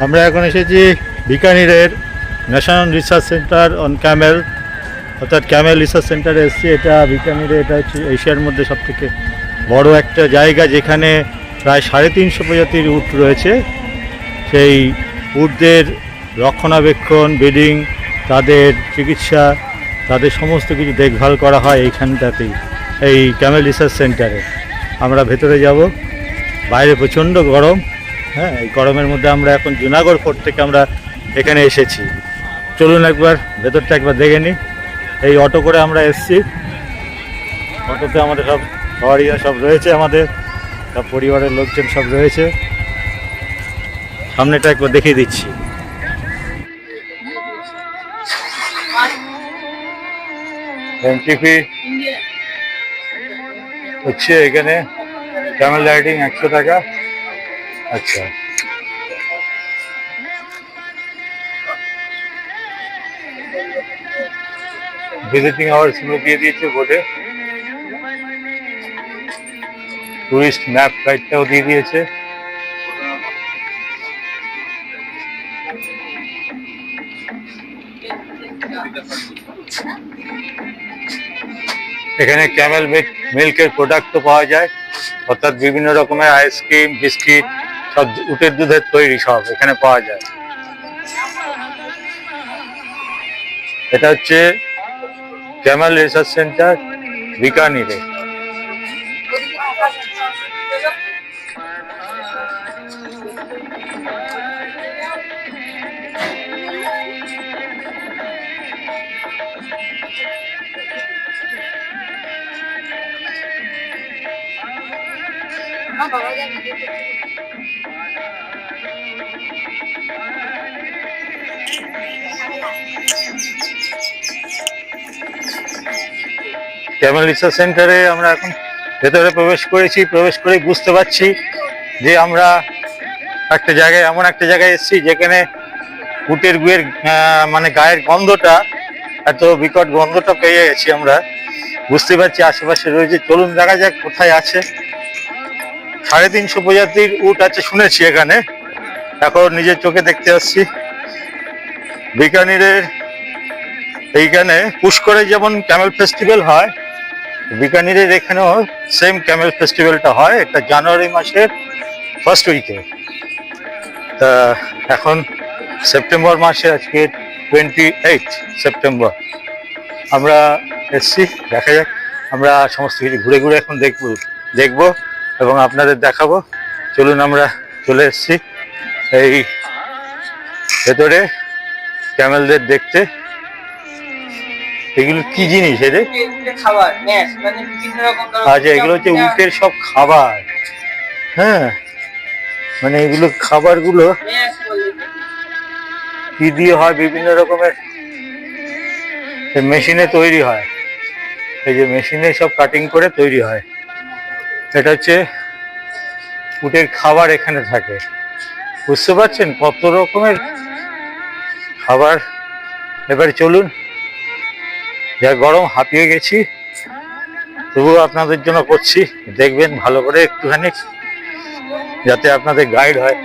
আমরা এখন এসেছি বিকানিরের national research centre on camel, অর্থাৎ ক্যামেল রিসার্চ সেন্টারে এসেছি। এটা বিকানিরে, এটা হচ্ছে এশিয়ার মধ্যে সবথেকে বড় একটা জায়গা, যেখানে প্রায় 350 প্রজাতির উট রয়েছে। সেই উটদের রক্ষণাবেক্ষণ, ব্রিডিং, তাদের চিকিৎসা, তাদের সমস্ত কিছু দেখভাল করা হয় এইখানটাতেই, এই ক্যামেল রিসার্চ সেন্টারে। আমরা ভেতরে যাব। বাইরে প্রচণ্ড গরম। হ্যাঁ, এই গরমের মধ্যে আমরা এখন জুনাগড় ফোর্ট থেকে আমরা এখানে এসেছি। চলুন একবার ভেতরটা একবার দেখে নিই। এই অটো করে আমরা এসেছি। অটোতে আমাদের সব সবারিরা সব রয়েছে, আমাদের সব পরিবারের লোকজন সব রয়েছে। সামনেটা একবার দেখিয়ে দিচ্ছি। এন্ট্রি ফি হচ্ছে এখানে ক্যামেল রাইডিং 100 টাকা। আচ্ছা, ভিজিটিং আওয়ার্স দিয়ে দিয়েছে বোর্ডে। টুরিস্ট ম্যাপ গাইডটাও দিয়ে দিয়েছে। এখানে ক্যামেল মিল্কের প্রোডাক্টও পাওয়া যায়, অর্থাৎ বিভিন্ন রকমের আইসক্রিম, বিস্কিট, সব উটের দুধের তৈরি সব এখানে পাওয়া যায়। এটা হচ্ছে ক্যামেল রিসার্চ সেন্টার বিকানিরে। ক্যামেল রিসার্চ সেন্টারে আমরা এখন ভেতরে প্রবেশ করেছি। প্রবেশ করে বুঝতে পারছি যে আমরা একটা জায়গায়, এমন একটা জায়গায় এসেছি যেখানে উটের গুয়ের মানে গায়ের গন্ধটা, এত বিকট গন্ধটা পেয়ে গেছি আমরা। বুঝতে পারছি আশেপাশে রয়েছে। চলুন দেখা যাক কোথায় আছে। 350 প্রজাতির উট আছে শুনেছি এখানে, এখন নিজের চোখে দেখতে আসছি। বিকানিরের এইখানে পুষ্করে যেমন ক্যামেল ফেস্টিভ্যাল হয়, বিকানিরের এখানেও সেম ক্যামেল ফেস্টিভ্যালটা হয়। এটা জানুয়ারি মাসের ফার্স্ট উইকে। তা এখন সেপ্টেম্বর মাসে, আজকে 28 সেপ্টেম্বর আমরা এসছি। দেখা যাক, আমরা সমস্ত কিছু ঘুরে ঘুরে এখন দেখবো এবং আপনাদের দেখাবো। চলুন, আমরা চলে এসছি এই ভেতরে ক্যামেলদের দেখতে। এগুলো কি জিনিস? আচ্ছা, এগুলো হচ্ছে উটের সব খাবার। হ্যাঁ, মানে এগুলো খাবারগুলো কি দিয়ে হয়? বিভিন্ন রকমের মেশিনে তৈরি হয়। এই যে মেশিনে সব কাটিং করে তৈরি হয়। এটা হচ্ছে উটের খাবার এখানে থাকে। বুঝতে পারছেন কত রকমের খাবার। এবার চলুন, যা গরম, হাঁপিয়ে গেছি, তবুও আপনাদের জন্য করছি। দেখবেন ভালো করে একটুখানি, যাতে আপনাদের গাইড হয়।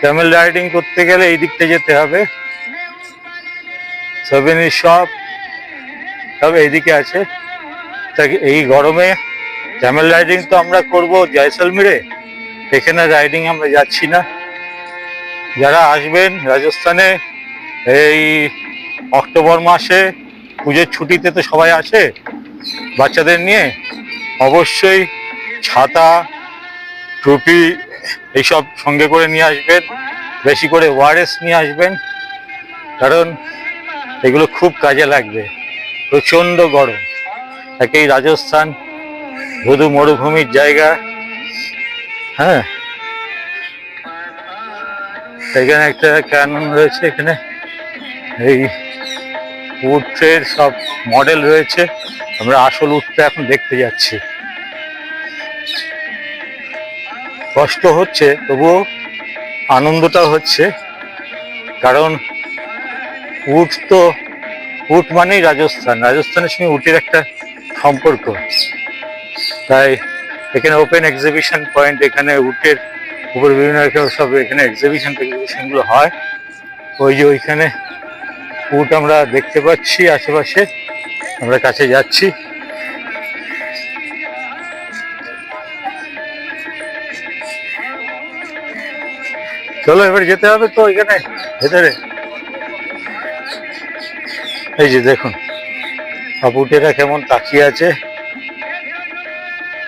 ক্যামেল রাইডিং করতে গেলে এই দিকটা যেতে হবে। সবেনির শপ সব এইদিকে আছে। তা এই গরমে ক্যামেল রাইডিং তো আমরা করব জয়সলমীরে, এখানে রাইডিং আমরা যাচ্ছি না। যারা আসবেন রাজস্থানে এই অক্টোবর মাসে, পুজোর ছুটিতে তো সবাই আসে বাচ্চাদের নিয়ে, অবশ্যই ছাতা, টুপি এইসব সঙ্গে করে নিয়ে আসবেন। বেশি করে ওআরএস নিয়ে আসবেন, কারণ এগুলো খুব কাজে লাগবে। প্রচণ্ড গরম। একেই রাজস্থান ধুধু মরুভূমির জায়গা। হ্যাঁ, এখানে একটা ক্যানন রয়েছে। এখানে এই উটের সব মডেল রয়েছে। আমরা আসল উটটা এখন দেখতে যাচ্ছি। কষ্ট হচ্ছে, তবুও আনন্দটা হচ্ছে, কারণ উট মানেই রাজস্থানের সঙ্গে উটের একটা সম্পর্ক। তাই এখানে ওপেন এক্সিবিশন পয়েন্ট, এখানে উটের উপরে বিভিন্ন রকম সব এখানে এক্সিবিশনগুলো হয়। ওই যে ওইখানে উট আমরা দেখতে পাচ্ছি আশেপাশে, আমরা কাছে যাচ্ছি। চলো এবার যেতে হবে তো এখানে ভেতরে। এই যে দেখুন সব উটেরা কেমন তাকিয়ে আছে।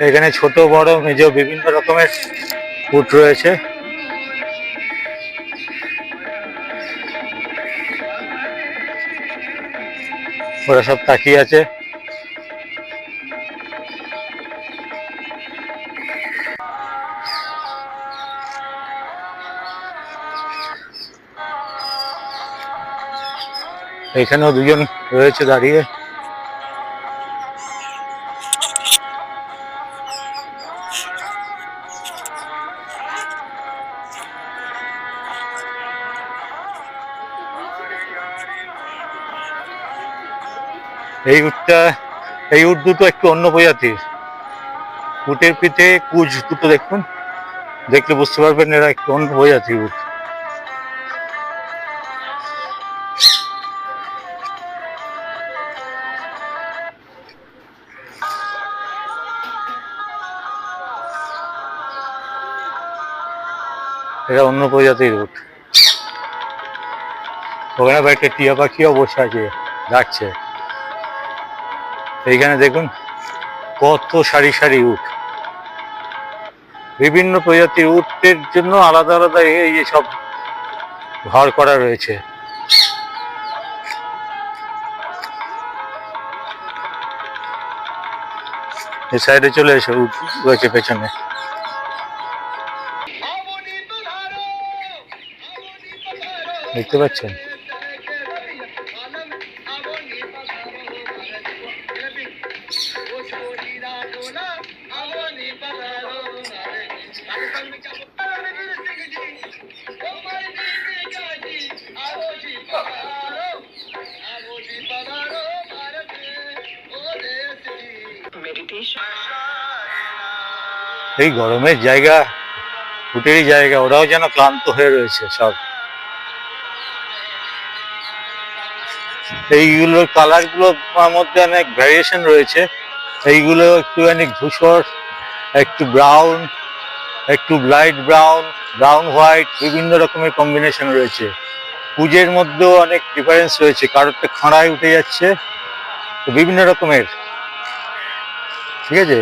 এখানে ছোট বড় মেজ বিভিন্ন রকমের উট রয়েছে। ওরা সব তাকিয়ে আছে। এখানেও দুজন রয়েছে দাঁড়িয়ে। এই উট দুটো একটু অন্য প্রজাতির। উটের পিঠে কুচ দুটো দেখুন, দেখলে বুঝতে পারবেন এরা একটু অন্য প্রজাতির উট। এরা অন্য প্রজাতির উট। ওখানে একটা টিয়া পাখিও বসে আছে, ডাকছে। এইখানে দেখুন কত সারি সারি উট। বিভিন্ন প্রজাতির উটের জন্য আলাদা আলাদা এই যে সব ঘর করা রয়েছে। এই সাইডে চলে এসে উট রয়েছে পেছনে। দেখতে পাচ্ছেন এই গরমের জায়গা, উটেরই জায়গা, ওরাও যেন ক্লান্ত হয়ে রয়েছে সব। এইগুলোর কালার গুলোর মধ্যে অনেক ভ্যারিয়েশন রয়েছে। এইগুলো একটুখানি ধূসর, একটু ব্রাউন, একটু লাইট ব্রাউন, ব্রাউন হোয়াইট, বিভিন্ন রকমের কম্বিনেশন রয়েছে। কুজের মধ্যেও অনেক ডিফারেন্স রয়েছে, কারোরটা খাঁড়ায় উঠে যাচ্ছে, বিভিন্ন রকমের। ঠিক আছে,